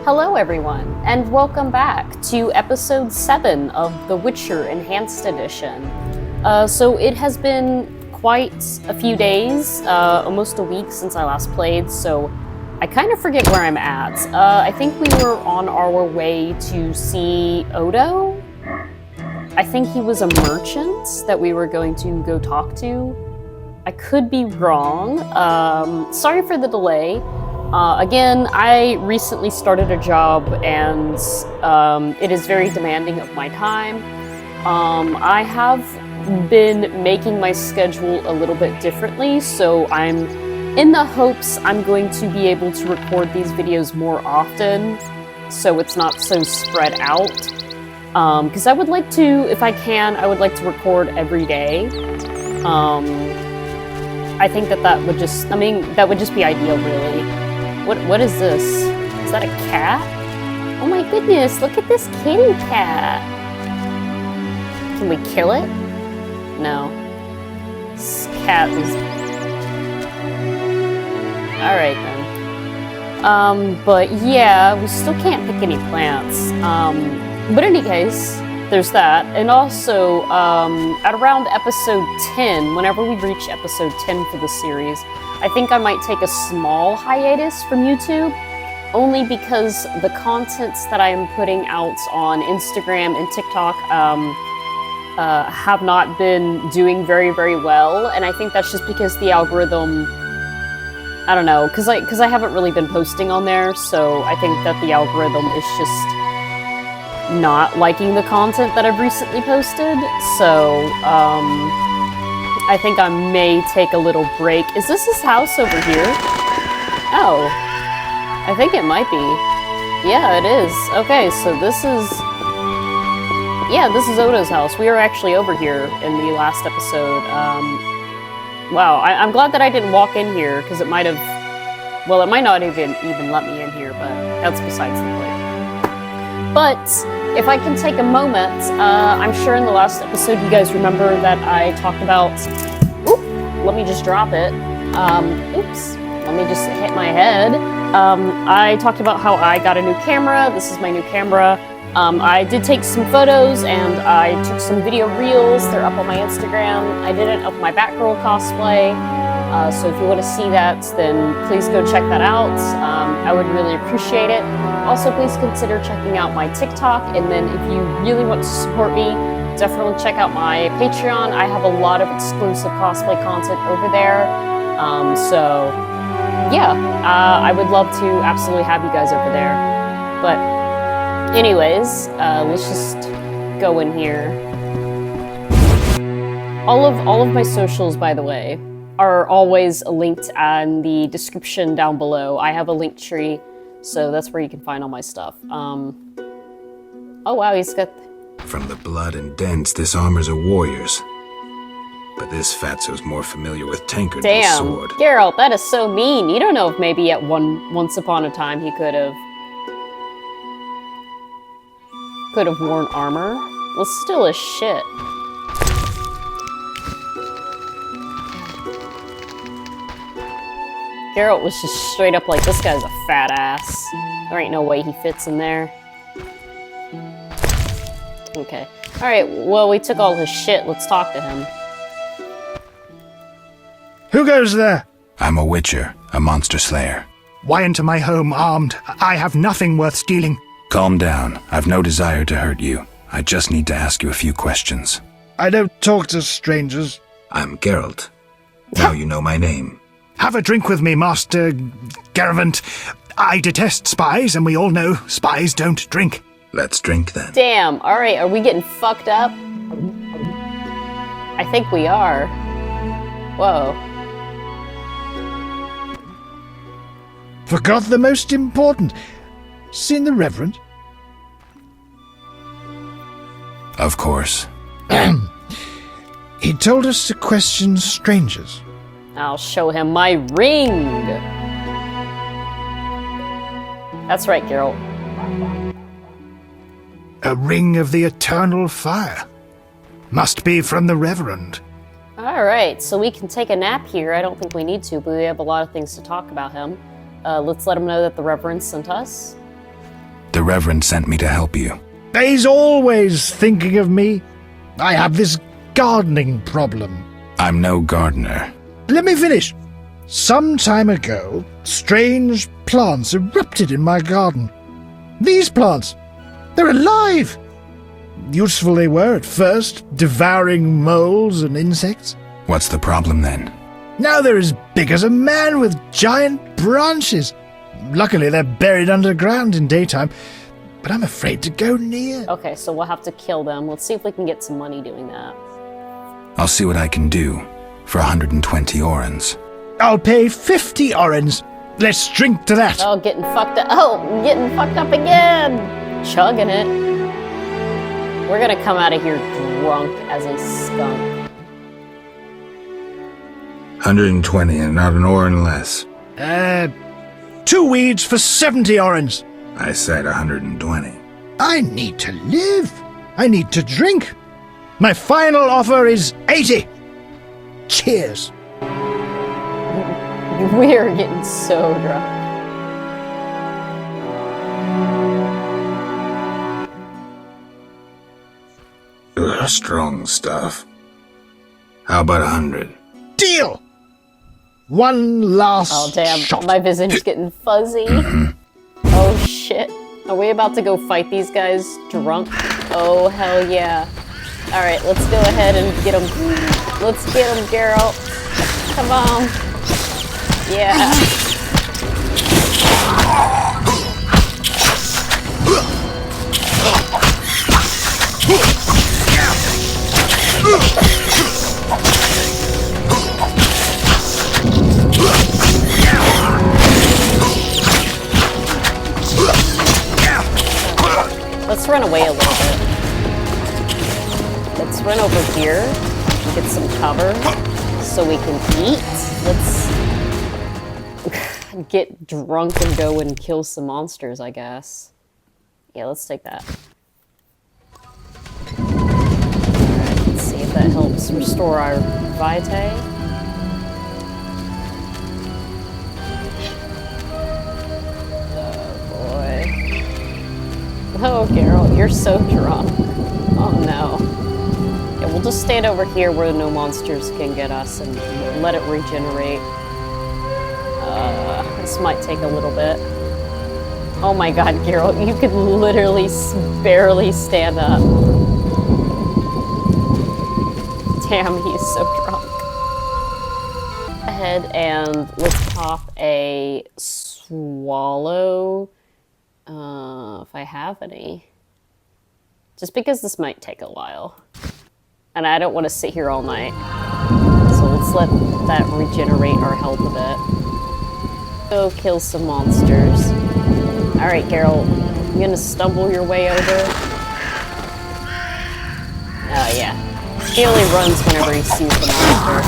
Hello everyone, and welcome back to episode 7 of The Witcher Enhanced Edition. So it has been quite a few days, almost a week since I last played, so I kind of forget where I'm at. I think we were on our way to see Odo. I think he was a merchant that we were going to go talk to. I could be wrong. Sorry for the delay. Again, I recently started a job and it is very demanding of my time. I have been making my schedule a little bit differently, so I'm in the hopes I'm going to be able to record these videos more often so it's not so spread out. Because I would like to, if I can, I would like to record every day. I think that would just, that would just be ideal, really. What is this? Is that a cat? Oh my goodness, look at this kitty cat. Can we kill it? No. This cat is... Alright then. But yeah, we still can't pick any plants. But in any case, there's that. And also, at around episode 10, whenever we reach episode 10 for the series, I think I might take a small hiatus from YouTube, only because the contents that I am putting out on Instagram and TikTok have not been doing very, very well, and I think that's just because the algorithm, I don't know, because I haven't really been posting on there, so I think that the algorithm is just not liking the content that I've recently posted, so, I think I may take a little break. Is this his house over here? Oh. I think it might be. Yeah, it is. Okay, so this is... Yeah, this is Odo's house. We were actually over here in the last episode. Wow, I'm glad that I didn't walk in here, because it might have... Well, it might not even let me in here, but that's besides the point. But... if I can take a moment, I'm sure in the last episode you guys remember that I talked about... Oop, let me just drop it. Oops, let me just hit my head. I talked about how I got a new camera. This is my new camera. I did take some photos and I took some video reels. They're up on my Instagram. I did it of my Batgirl cosplay. So if you want to see that, then please go check that out. I would really appreciate it. Also, please consider checking out my TikTok, and then if you really want to support me, definitely check out my Patreon. I have a lot of exclusive cosplay content over there. So, yeah, I would love to absolutely have you guys over there. But anyways, let's just go in here. All of my socials, by the way, are always linked in the description down below. I have a link tree, so that's where you can find all my stuff. Oh wow, he's got... From the blood and dents, this armor's a warrior's. But this fatso's more familiar with Tankard than Damn, sword. Geralt, that is so mean. You don't know if maybe at once upon a time he could have worn armor. Well, still is shit. Geralt was just straight up like, this guy's a fat ass. There ain't no way he fits in there. Okay. Alright, well, we took all his shit. Let's talk to him. Who goes there? I'm a witcher, a monster slayer. Why into my home armed? I have nothing worth stealing. Calm down. I've no desire to hurt you. I just need to ask you a few questions. I don't talk to strangers. I'm Geralt. Now you know my name. Have a drink with me, Master Garavant. I detest spies, and we all know spies don't drink. Let's drink then. Damn, alright, are we getting fucked up? I think we are. Whoa. Forgot the most important. Seen the Reverend? Of course. He told us to question strangers. I'll show him my ring! That's right, Geralt. A ring of the eternal fire. Must be from the Reverend. Alright, so we can take a nap here. I don't think we need to, but we have a lot of things to talk about him. Let's let him know that the Reverend sent us. The Reverend sent me to help you. He's always thinking of me. I have this gardening problem. I'm no gardener. Let me finish. Some time ago, strange plants erupted in my garden. These plants, they're alive. Useful they were at first, devouring moles and insects. What's the problem then? Now they're as big as a man with giant branches. Luckily, they're buried underground in daytime, but I'm afraid to go near. Okay, so we'll have to kill them. Let's see if we can get some money doing that. I'll see what I can do for 120 orens. I'll pay 50 orens. Let's drink to that. Oh, getting fucked up. Oh, getting fucked up again. Chugging it. We're gonna come out of here drunk as a skunk. 120 and not an oren less. 2 weeds for 70 orens. I said 120. I need to live. I need to drink. My final offer is 80. Cheers. We are getting so drunk. Ugh, strong stuff. How about 100? Deal. One last Oh, damn. shot. My vision's getting fuzzy. Oh, shit. Are we about to go fight these guys drunk? Oh, hell yeah. Alright, let's go ahead and get them. Let's get them, Geralt. Come on. Yeah. Let's run away a little bit. Let's run over here, get some cover so we can eat. Let's get drunk and go and kill some monsters, I guess. Yeah, let's take that. Alright, let's see if that helps restore our vitae. Oh, Geralt, you're so drunk. Oh, no. Yeah, we'll just stand over here where no monsters can get us and let it regenerate. This might take a little bit. Oh my god, Geralt, you could literally barely stand up. Damn, he's so drunk. Ahead and let's pop a swallow. If I have any. Just because this might take a while. And I don't want to sit here all night. So let's let that regenerate our health a bit. Go kill some monsters. Alright, Geralt. You gonna stumble your way over? Oh, yeah. He only runs whenever he sees the monster.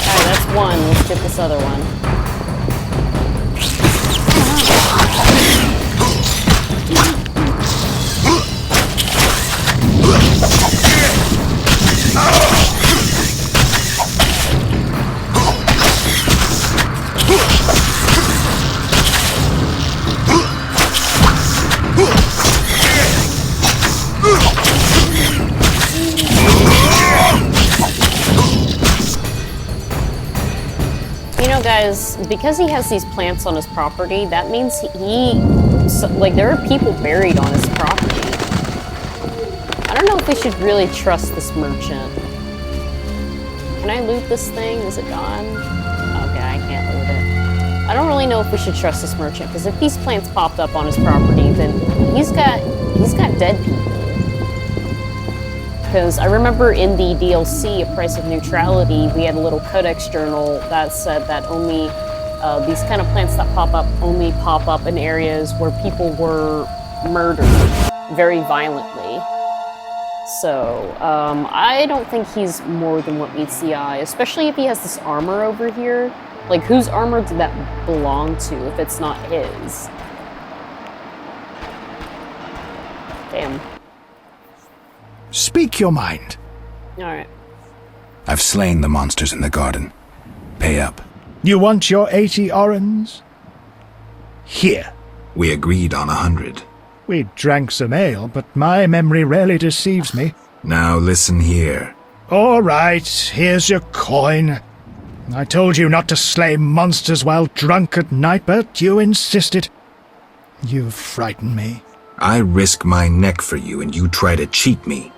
Alright, that's one. Let's get this other one. Guys, because he has these plants on his property, that means there are people buried on his property. I don't know if we should really trust this merchant. Can I loot this thing? Is it gone? Okay, I can't loot it. I don't really know if we should trust this merchant, because if these plants popped up on his property, then he's got dead people. Because I remember in the DLC, A Price of Neutrality, we had a little codex journal that said that only these kind of plants that pop up only pop up in areas where people were murdered. very violently. So, I don't think he's more than what meets the eye, especially if he has this armor over here. Like, whose armor did that belong to if it's not his? Damn. Speak your mind. Alright. I've slain the monsters in the garden. Pay up. You want your 80 orens? Here. We agreed on 100. We drank some ale, but my memory rarely deceives me. Now listen here. All right, here's your coin. I told you not to slay monsters while drunk at night, but you insisted. You frighten me. I risk my neck for you and you try to cheat me.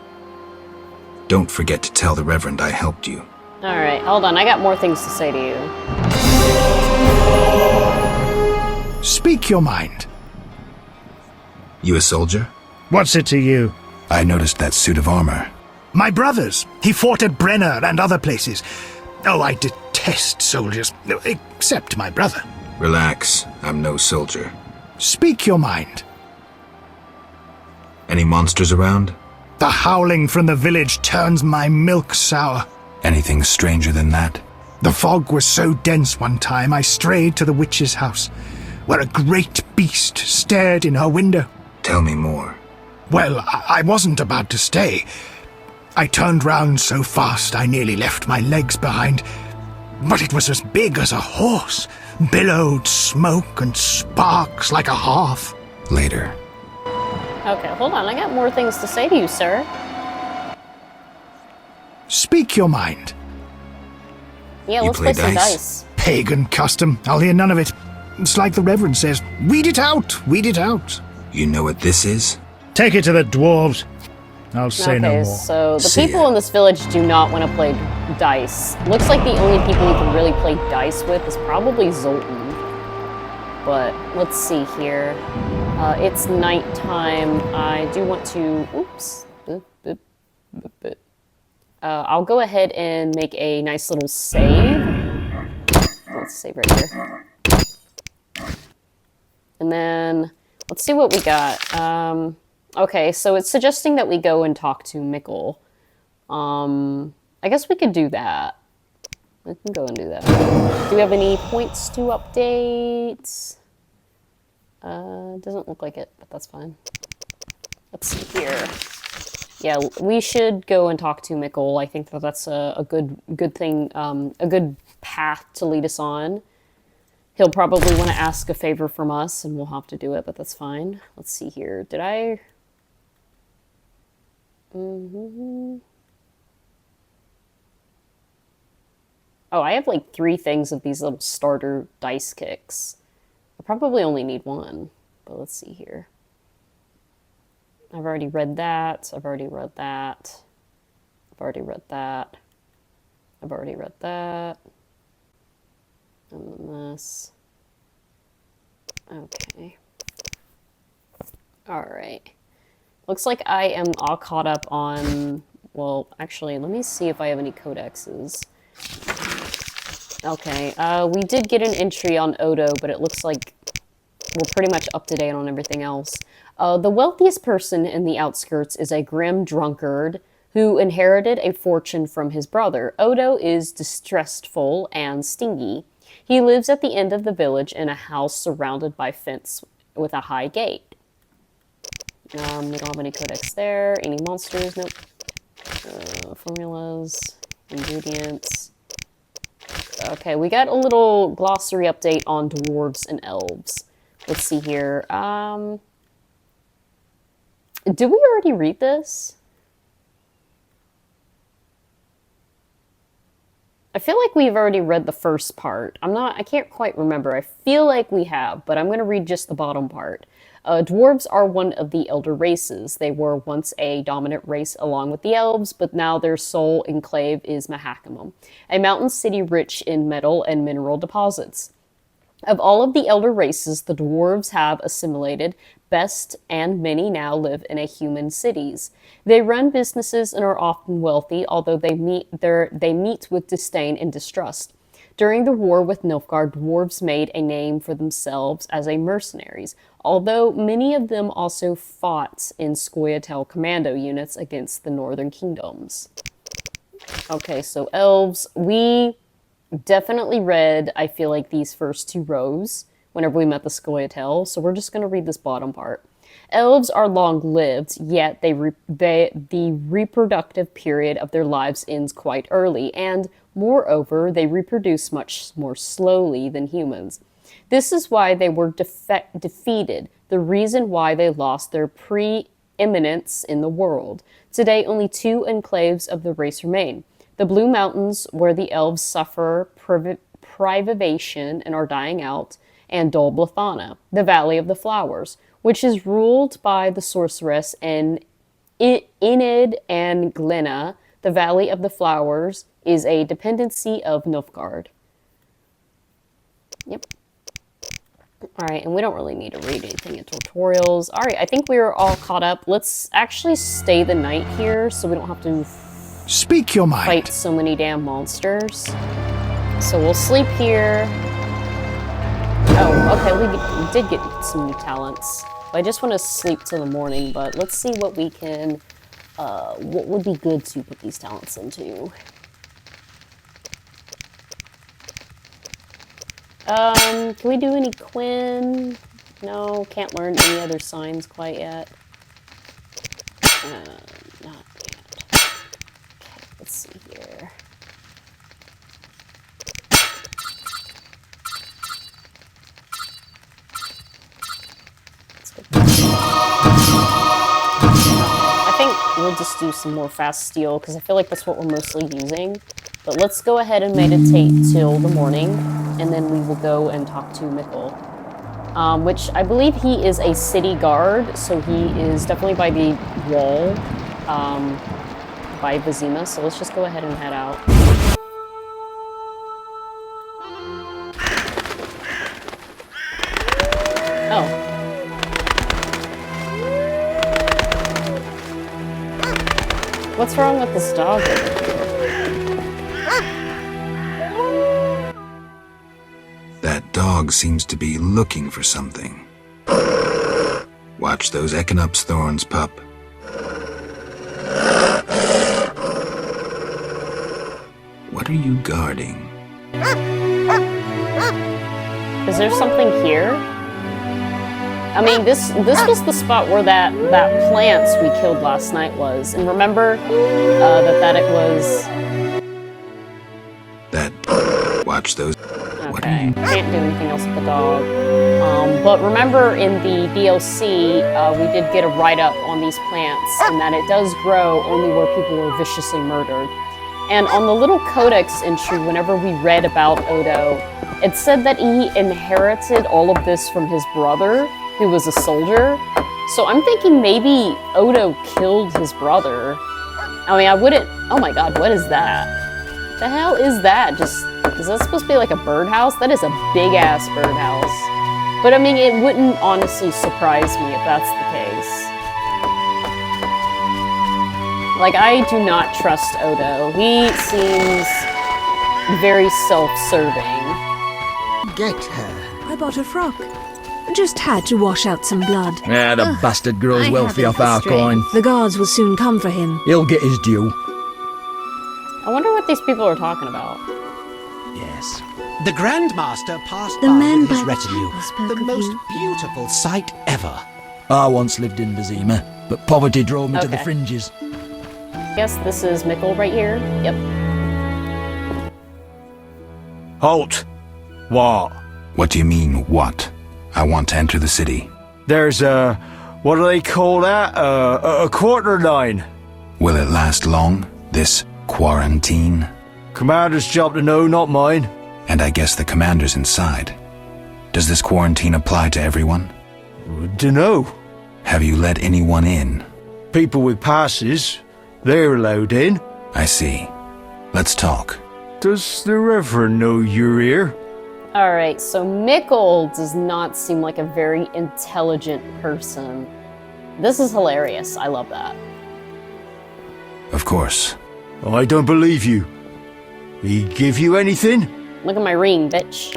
Don't forget to tell the Reverend I helped you. Alright, hold on. I got more things to say to you. Speak your mind. You a soldier? What's it to you? I noticed that suit of armor. My brother's. He fought at Brenner and other places. Oh, I detest soldiers, except my brother. Relax, I'm no soldier. Speak your mind. Any monsters around? The howling from the village turns my milk sour. Anything stranger than that? The fog was so dense one time I strayed to the witch's house, where a great beast stared in her window. Tell me more. Well, I wasn't about to stay. I turned round so fast I nearly left my legs behind. But it was as big as a horse, billowed smoke and sparks like a hearth. Later. Okay, hold on. I got more things to say to you, sir. Speak your mind. Yeah, You let's play play some dice? dice. Pagan custom. I'll hear none of it. It's like the Reverend says, weed it out, weed it out. You know what this is? Take it to the dwarves. I'll say no Okay, more. so the See people ya. in this village do not want to play dice. Looks like the only people we can really play dice with is probably Zoltan. But let's see here. It's nighttime. I do want to... Oops. I'll go ahead and make a nice little save. Let's save right here. And then let's see what we got. Okay, so it's suggesting that we go and talk to Mikkel. I guess we could do that. We can go and do that. Do we have any points to update? Doesn't look like it, but that's fine. Let's see here. Yeah, we should go and talk to Mikkel. I think that that's a good thing, a good path to lead us on. He'll probably want to ask a favor from us, and we'll have to do it, but that's fine. Let's see here. Did I... Oh, I have like 3 things of these little starter dice kicks. I probably only need 1, but let's see here. I've already read that. I've already read that. I've already read that. I've already read that. And then this. Okay. Alright. Looks like I am all caught up on... Well, actually, let me see if I have any codexes. Okay, we did get an entry on Odo, but it looks like we're pretty much up to date on everything else. The wealthiest person in the outskirts is a grim drunkard who inherited a fortune from his brother. Odo is distressful and stingy. He lives at the end of the village in a house surrounded by fence with a high gate. We don't have any codex there. Any monsters? Nope. Formulas, ingredients. Okay, we got a little glossary update on dwarves and elves. Let's see here. Did we already read this? I feel like we've already read the first part. I can't quite remember. I feel like we have, but I'm going to read just the bottom part. Dwarves are one of the elder races. They were once a dominant race along with the elves, but now their sole enclave is Mahakam, a mountain city rich in metal and mineral deposits. Of all of the elder races, the dwarves have assimilated best, and many now live in human cities. They run businesses and are often wealthy, although they meet with disdain and distrust. During the war with Nilfgaard, dwarves made a name for themselves as a mercenaries, although many of them also fought in Scoia'tael commando units against the northern kingdoms. Okay, so elves, we definitely read, I feel like, these first two rows whenever we met the Scoia'tael, so we're just going to read this bottom part. Elves are long-lived, yet the reproductive period of their lives ends quite early, and moreover, they reproduce much more slowly than humans. This is why they were defeated, the reason why they lost their preeminence in the world. Today, only 2 enclaves of the race remain. The Blue Mountains, where the elves suffer privation and are dying out, and Dol Blathanna, the Valley of the Flowers, which is ruled by the sorceress Enid and Glenna. The Valley of the Flowers is a dependency of Nilfgaard. Yep. Alright, and we don't really need to read anything in tutorials. Alright, I think we're all caught up. Let's actually stay the night here so we don't have to Speak your mind. fight so many damn monsters. So we'll sleep here. Oh, okay, we did get some new talents. I just want to sleep till the morning, but let's see what we can, what would be good to put these talents into. Can we do any Quinn? No, can't learn any other signs quite yet. Not yet. Okay, let's see here. I think we'll just do some more fast steel because I feel like that's what we're mostly using. But let's go ahead and meditate till the morning, and then we will go and talk to Mikkel. Which I believe he is a city guard, so he is definitely by the wall, by Vizima. So let's just go ahead and head out. Oh. What's wrong with this dog over here? That dog seems to be looking for something. Watch those Equinops thorns, pup. What are you guarding? Is there something here? I mean, this was the spot where that plants we killed last night was. And remember that it was... That... Watch those... What are Okay, you... can't do anything else with the dog. But remember in the DLC, we did get a write-up on these plants, and that it does grow only where people were viciously murdered. And on the little codex entry, whenever we read about Odo, it said that he inherited all of this from his brother, who was a soldier. So I'm thinking maybe Odo killed his brother. I mean, I wouldn't... Oh my god, what is that? The hell is that? Is that supposed to be like a birdhouse? That is a big-ass birdhouse. But I mean, it wouldn't honestly surprise me if that's the case. Like, I do not trust Odo. He seems very self-serving. Get her. I bought a frock. Just had to wash out some blood. Ah, the bastard grows I wealthy haven't off our the strength. coin. The guards will soon come for him. He'll get his due. I wonder what these people are talking about. Yes. The Grandmaster passed The by men with his by the retinue. chapel spoke The of most you. beautiful sight ever. I once lived in Vizima, but poverty drove me to the Okay. fringes. Guess this is Mikkel right here. Yep. Halt! What? What do you mean, what? I want to enter the city. There's a... what do they call that? A quarter line. Will it last long, this quarantine? Commander's job to know, not mine. And I guess the commander's inside. Does this quarantine apply to everyone? Dunno. Have you let anyone in? People with passes, they're allowed in. I see. Let's talk. Does the Reverend know you're here? Alright, so Mikkel does not seem like a very intelligent person. This is hilarious. I love that. Of course. I don't believe you. He give you anything? Look at my ring, bitch.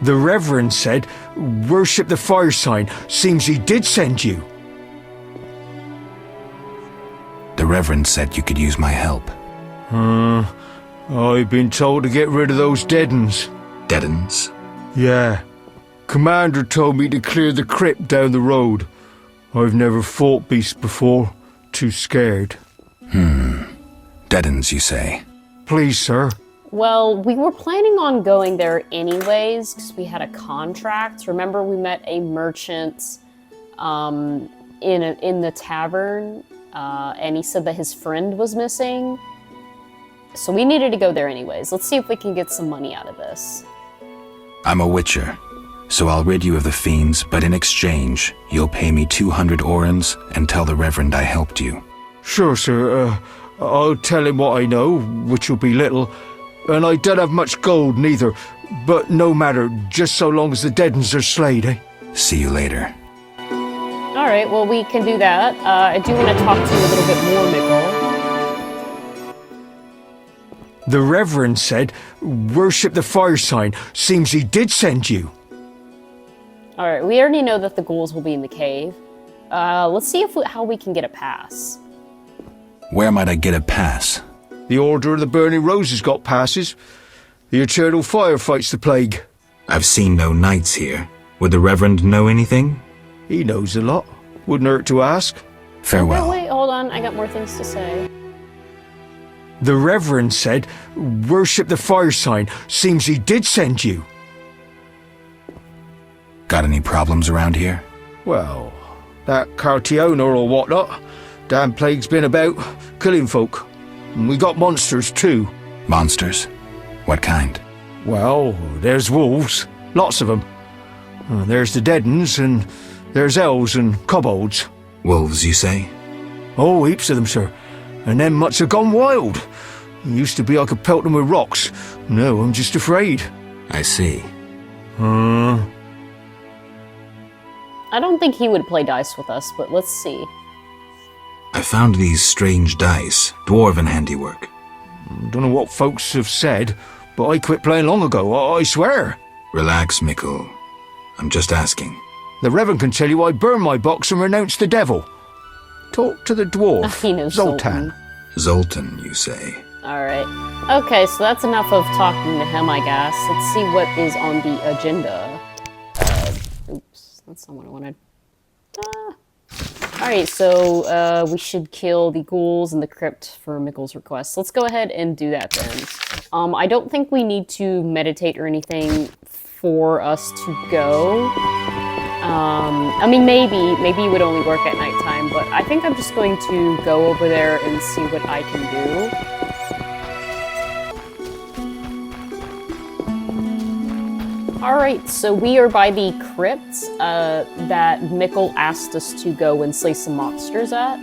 The Reverend said, worship the fire sign. Seems he did send you. The Reverend said you could use my help. I've been told to get rid of those deadens. Deadens? Yeah. Commander told me to clear the crypt down the road. I've never fought beasts before. Too scared. Deadens, you say? Please, sir. Well, we were planning on going there anyways because we had a contract. Remember, we met a merchant in the tavern, and he said that his friend was missing. So we needed to go there anyways. Let's see if we can get some money out of this. I'm a witcher, so I'll rid you of the fiends, but in exchange, you'll pay me 200 orens and tell the Reverend I helped you. Sure, sir. I'll tell him what I know, which will be little. And I don't have much gold neither. But no matter, just so long as the deadens are slayed, eh? See you later. Alright, well, we can do that. I do want to talk to you a little bit more, Mikkel. The Reverend said, worship the fire sign. Seems he did send you. Alright, we already know that the ghouls will be in the cave. Let's see how we can get a pass. Where might I get a pass? The Order of the Burning Roses got passes. The Eternal Fire fights the plague. I've seen no knights here. Would the Reverend know anything? He knows a lot. Wouldn't hurt to ask. Farewell. Oh, wait, hold on. I got more things to say. The Reverend said, worship the fire sign. Seems he did send you. Got any problems around here? Well, that Cartiona or whatnot. Damn plague's been about, killing folk. And we got monsters too. Monsters? What kind? Well, there's wolves. Lots of them. There's the deadens, and there's elves and kobolds. Wolves, you say? Oh, heaps of them, sir. And them much have gone wild. It used to be I could pelt them with rocks. No, I'm just afraid. I see. I don't think he would play dice with us, but let's see. I found these strange dice, dwarven handiwork. Don't know what folks have said, but I quit playing long ago, I swear. Relax, Mikkel. I'm just asking. The Reverend can tell you I burned my box and renounced the devil. Talk to the dwarf, He knows Zoltan. Zoltan, you say? Alright. Okay, so that's enough of talking to him, I guess. Let's see what is on the agenda. Oops, that's not what I wanted. Alright, so we should kill the ghouls in the crypt for Mikkel's request. Let's go ahead and do that then. I don't think we need to meditate or anything for us to go. I mean, maybe it would only work at nighttime, but I think I'm just going to go over there and see what I can do. Alright, so we are by the crypt that Mikkel asked us to go and slay some monsters at.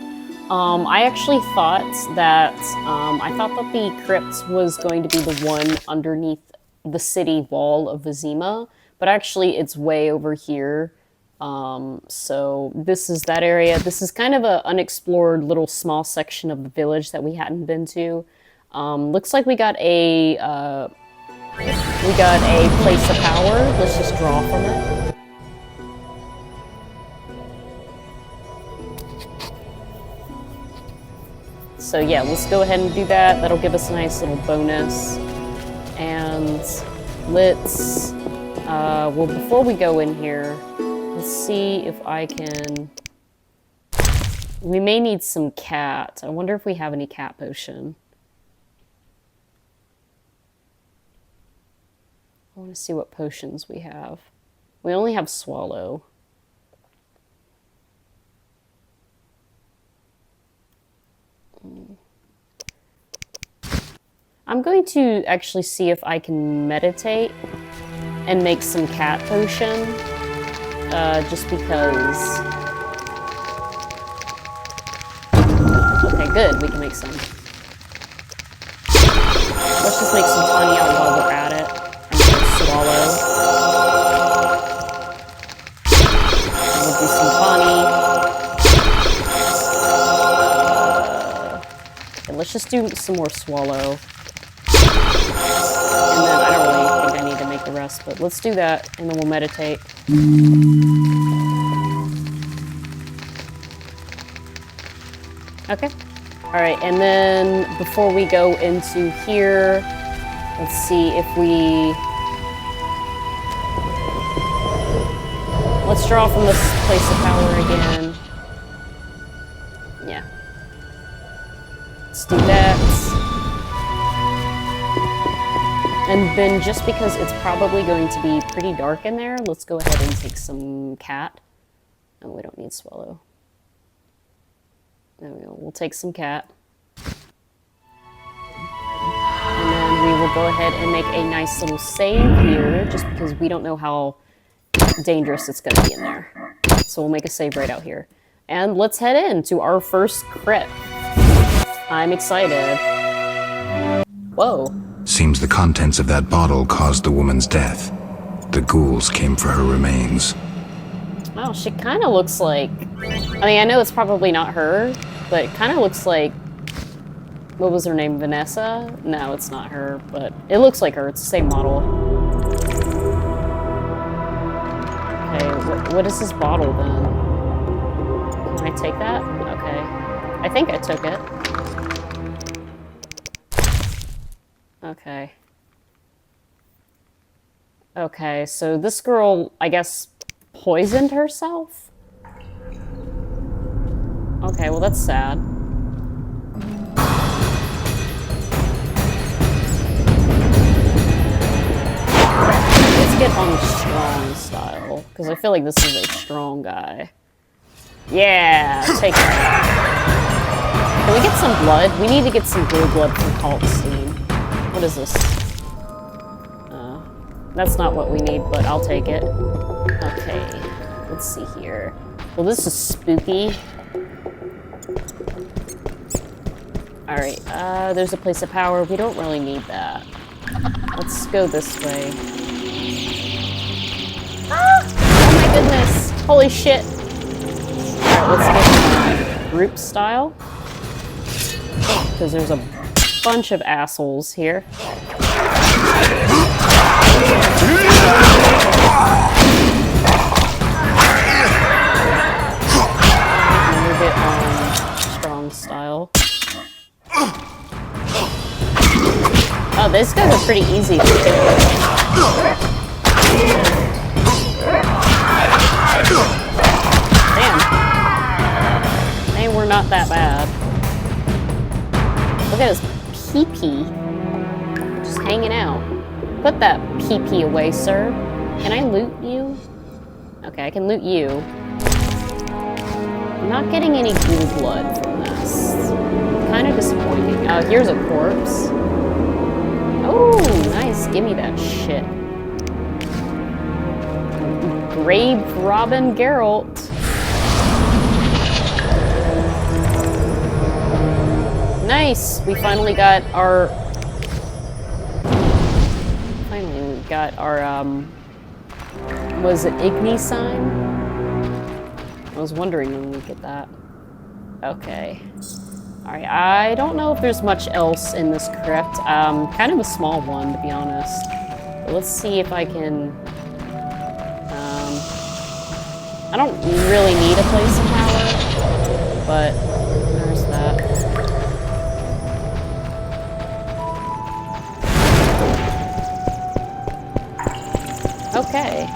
I actually thought that the crypt was going to be the one underneath the city wall of Vizima, but actually it's way over here. So this is that area. This is kind of an unexplored little small section of the village that we hadn't been to. Looks like we got a place of power. Let's just draw from it. So yeah, let's go ahead and do that. That'll give us a nice little bonus. And let's, well, before we go in here, let's see if I can... We may need some cat. I wonder if we have any cat potion. I want to see what potions we have. We only have swallow. I'm going to actually see if I can meditate and make some cat potion. Just because... Okay, good. We can make some. Let's just make some tawny out while we're at it. Swallow. And we'll do some tawny. just do some more swallow. And then I don't really think I need to make the rest, but let's do that, and then we'll meditate. Okay. Alright, and then before we go into here, let's see if we... Let's draw from this place of power again. Yeah. Let's do that. And then just because it's probably going to be pretty dark in there, let's go ahead and take some cat. Oh, we don't need swallow. There we go. We'll take some cat. And then we will go ahead and make a nice little save here, just because we don't know how dangerous it's going to be in there. So we'll make a save right out here. And let's head into our first crit. I'm excited. Whoa. Seems the contents of that bottle caused the woman's death. The ghouls came for her remains. Wow, she kind of looks like... I mean, I know it's probably not her, but it kind of looks like... What was her name? Vanessa? No, it's not her, but it looks like her. It's the same model. Okay, what is this bottle then? Can I take that? Okay. I think I took it. Okay. Okay, so this girl, I guess, poisoned herself? Okay, well that's sad. Let's get on strong style, because I feel like this is a strong guy. Yeah, take that. Can we get some blood? We need to get some blue blood from Kalkstein. What is this? That's not what we need, but I'll take it. Okay, let's see here. Well, this is spooky. Alright, there's a place of power. We don't really need that. Let's go this way. Ah! Oh my goodness! Holy shit! Alright, let's get group style. Because there's a bunch of assholes here. Move it on strong style. Oh, these guys are pretty easy to kill. Damn. They were not that bad. Look at his pee-pee. Just hanging out. Put that pee-pee away, sir. Can I loot you? Okay, I can loot you. I'm not getting any ghoul blood from this. Kind of disappointing. Here's a corpse. Oh, nice. Give me that shit. Grave Robin Geralt. Nice. We finally got our... was it Igni sign? I was wondering when we get that. Okay. Alright, I don't know if there's much else in this crypt. Kind of a small one, to be honest. But let's see if I can... I don't really need a place of power, but there's that. Okay.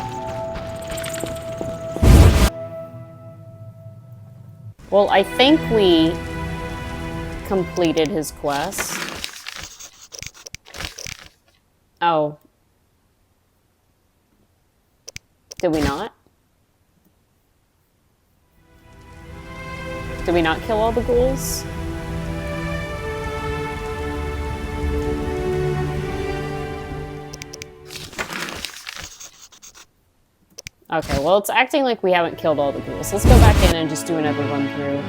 Well, I think we completed his quest. Oh. Did we not? Did we not kill all the ghouls? Okay, well, it's acting like we haven't killed all the ghouls. Let's go back in and just do another run through.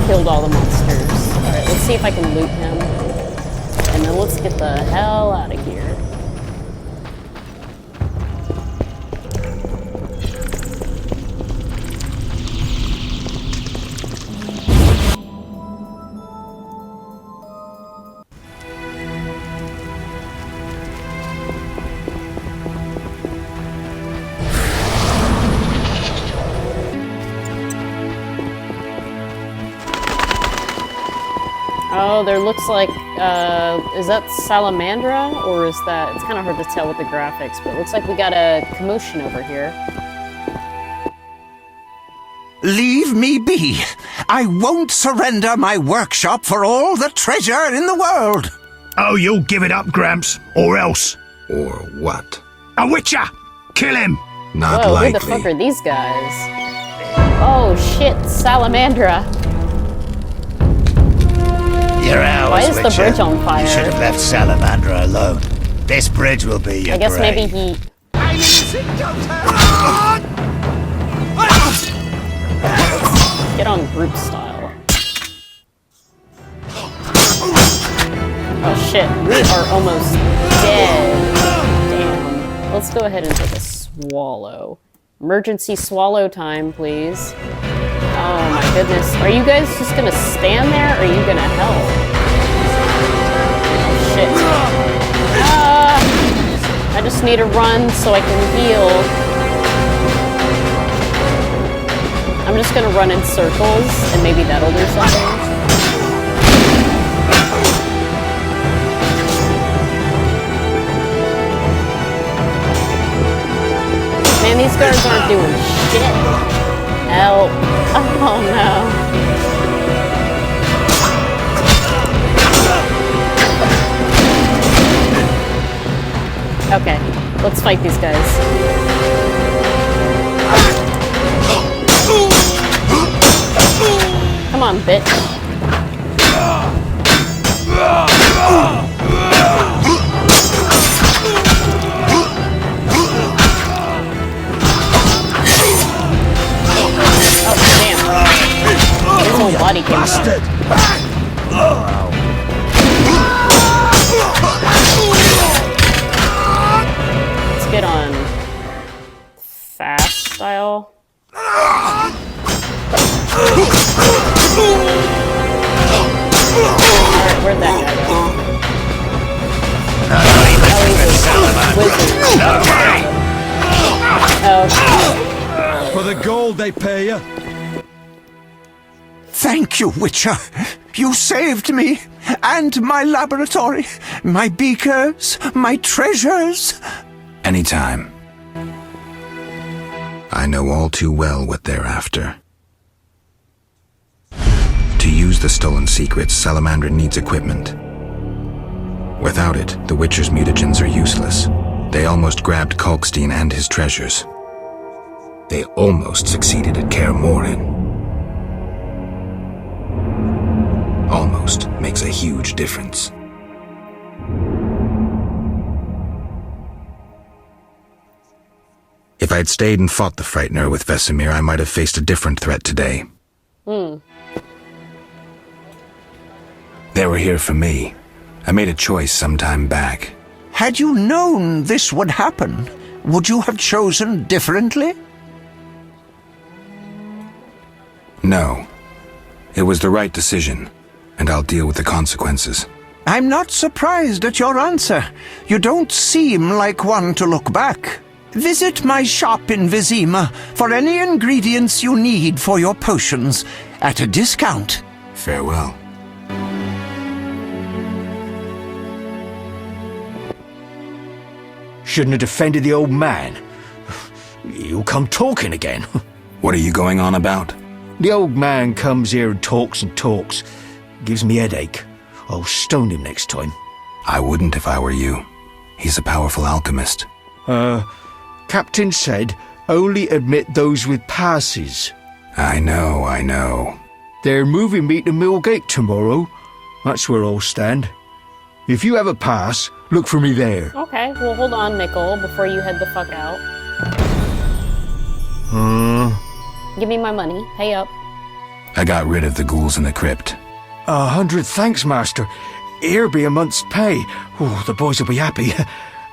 Killed all the monsters. Alright, let's see if I can loot him. And then let's get the hell out of here. Oh, there looks like, is that Salamandra? Or is that, it's kind of hard to tell with the graphics, but it looks like we got a commotion over here. Leave me be. I won't surrender my workshop for all the treasure in the world. Oh, you'll give it up, Gramps, or else. Or what? A witcher! Kill him! Not Whoa, likely. who the fuck are these guys? Oh shit, Salamandra. You're ours, Why is the Witcher. bridge on fire? You should have left Salamandra alone. This bridge will be your I guess grave. maybe he... Get on group style. Oh shit, we are almost dead. Damn. Let's go ahead and take a swallow. Emergency swallow time, please. Oh my goodness. Are you guys just gonna stand there, or are you gonna help? Oh shit. I just need to run so I can heal. I'm just gonna run in circles, and maybe that'll do something. Man, these guards aren't doing shit. Help. Oh no. Okay, let's fight these guys. Come on, bitch. Oh, damn. His whole body came out. Let's get on fast style. Alright, where'd that guy go? Oh, For the gold they pay you. Thank you, Witcher. You saved me, and my laboratory, my beakers, my treasures. Anytime. I know all too well what they're after. To use the stolen secrets, Salamandra needs equipment. Without it, the Witcher's mutagens are useless. They almost grabbed Kalkstein and his treasures. They almost succeeded at Kaer Morhen. Almost makes a huge difference. If I'd stayed and fought the Frightener with Vesemir, I might have faced a different threat today. They were here for me. I made a choice some time back. Had you known this would happen, would you have chosen differently? No. It was the right decision, and I'll deal with the consequences. I'm not surprised at your answer. You don't seem like one to look back. Visit my shop in Vizima for any ingredients you need for your potions at a discount. Farewell. Shouldn't have defended the old man. You come talking again. What are you going on about? The old man comes here and talks. Gives me headache. I'll stone him next time. I wouldn't if I were you. He's a powerful alchemist. Captain said only admit those with passes. I know. They're moving me to Millgate tomorrow. That's where I'll stand. If you have a pass, look for me there. okay. Well, hold on, Nickel, before you head the fuck out. Give me my money. Pay up. I got rid of the ghouls in the crypt. 100 thanks, Master. Here be a month's pay. Oh, the boys will be happy.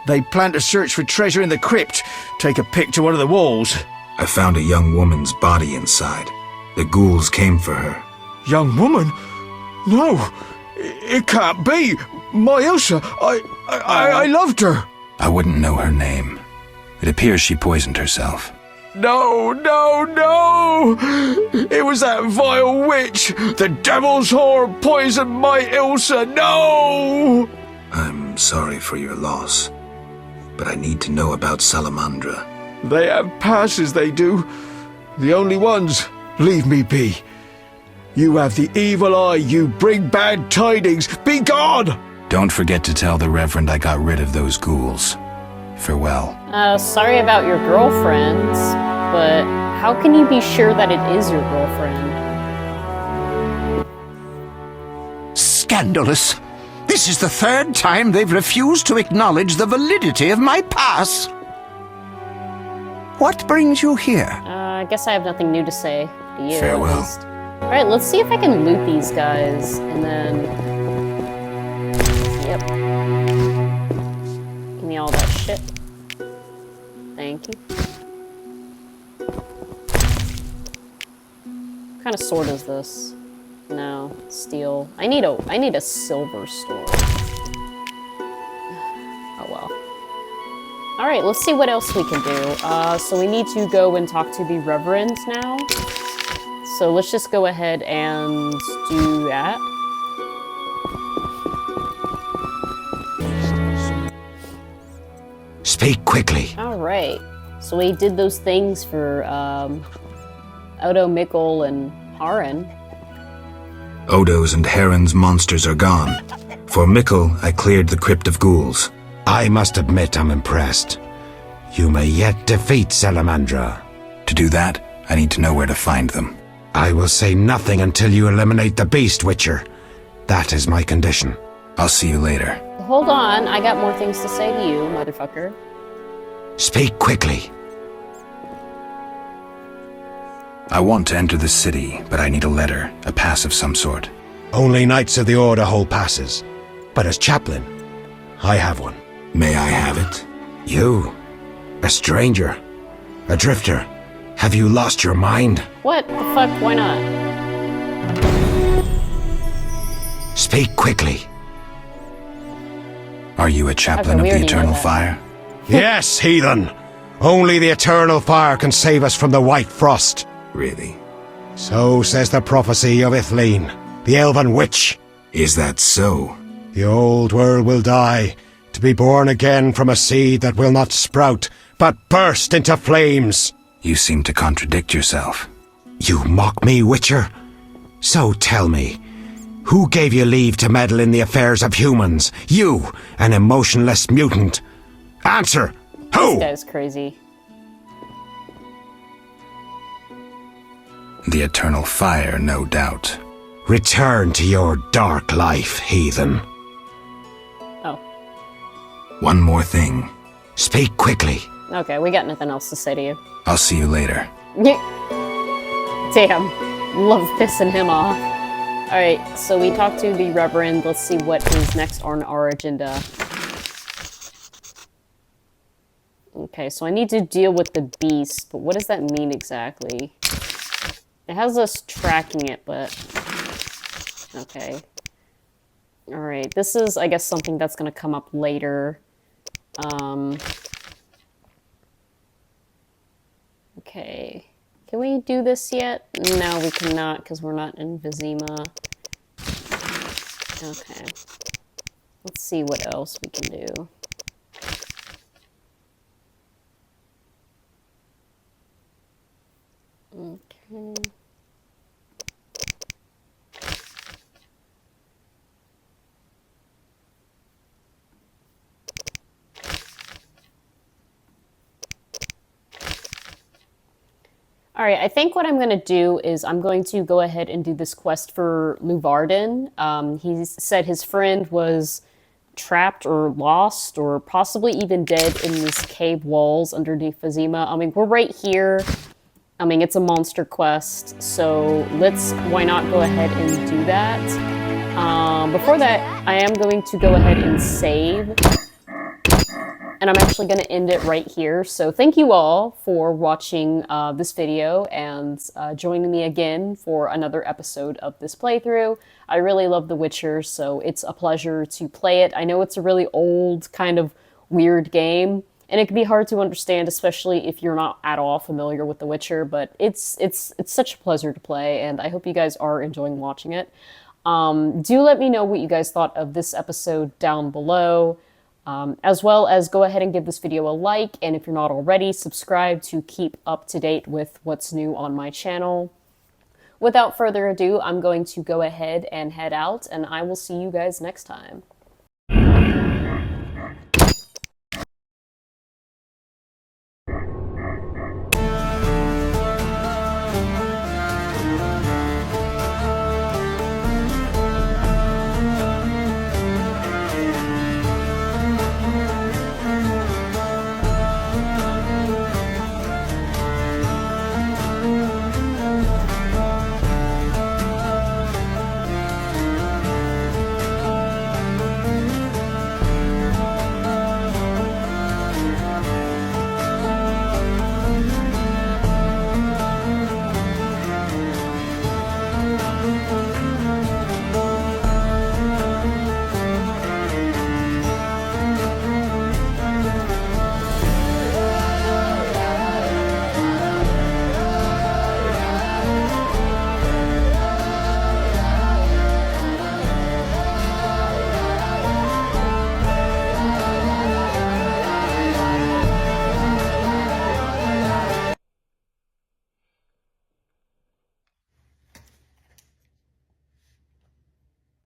They plan to search for treasure in the crypt. Take a pic to one of the walls. I found a young woman's body inside. The ghouls came for her. Young woman? No, it can't be. My Ilsa, I loved her. I wouldn't know her name. It appears she poisoned herself. No, no, no! It was that vile witch! The devil's whore poisoned my Ilsa! No! I'm sorry for your loss, but I need to know about Salamandra. They have passes, they do. The only ones. Leave me be. You have the evil eye, you bring bad tidings. Be gone! Don't forget to tell the Reverend I got rid of those ghouls. Farewell. Sorry about your girlfriends, but how can you be sure that it is your girlfriend? Scandalous. This is the third time they've refused to acknowledge the validity of my pass. What brings you here? I guess I have nothing new to say to you. Farewell. Alright, let's see if I can loot these guys, and then... Yep. Give me all that shit. Thank you. What kind of sword is this? No, steel. I need a silver sword. Oh well. Alright, let's see what else we can do. So we need to go and talk to the Reverend now. So let's just go ahead and do that. Speak quickly. Alright. So we did those things for Odo, Mikkel, and Haran. Odo's and Heron's monsters are gone. For Mikkel, I cleared the Crypt of Ghouls. I must admit I'm impressed. You may yet defeat Salamandra. To do that, I need to know where to find them. I will say nothing until you eliminate the Beast Witcher. That is my condition. I'll see you later. Hold on, I got more things to say to you, motherfucker. Speak quickly. I want to enter the city, but I need a letter, a pass of some sort. Only Knights of the Order hold passes. But as chaplain, I have one. May I have it? You, a stranger, a drifter, have you lost your mind? What the fuck? Why not? Speak quickly. Are you a chaplain Okay, of we the already know Eternal that. Fire? Yes, heathen. Only the eternal fire can save us from the White Frost. Really? So says the prophecy of Ithleen, the elven witch. Is that so? The old world will die, to be born again from a seed that will not sprout, but burst into flames. You seem to contradict yourself. You mock me, Witcher? So tell me, who gave you leave to meddle in the affairs of humans? You, an emotionless mutant. Answer! Who? This guy's crazy. The Eternal Fire, no doubt. Return to your dark life, heathen. Oh. One more thing. Speak quickly. Okay, we got nothing else to say to you. I'll see you later. Damn. Love pissing him off. Alright, so we talked to the Reverend. Let's see what is next on our agenda. Okay, so I need to deal with the beast, but what does that mean exactly? It has us tracking it, but... Okay. Alright, this is, I guess, something that's gonna come up later. Okay. Can we do this yet? No, we cannot, because we're not in Vizima. Okay. Let's see what else we can do. Okay. Alright, I think what I'm going to do is I'm going to go ahead and do this quest for Luvarden. He said his friend was trapped or lost or possibly even dead in this cave walls underneath Vizima. I mean, we're right here. I mean, it's a monster quest, so why not go ahead and do that. Before that, I am going to go ahead and save. And I'm actually going to end it right here. So thank you all for watching this video and joining me again for another episode of this playthrough. I really love The Witcher, so it's a pleasure to play it. I know it's a really old, kind of weird game, And it can be hard to understand, especially if you're not at all familiar with The Witcher, but it's such a pleasure to play, and I hope you guys are enjoying watching it. Do let me know what you guys thought of this episode down below, as well as go ahead and give this video a like, and if you're not already, subscribe to keep up to date with what's new on my channel. Without further ado, I'm going to go ahead and head out, and I will see you guys next time.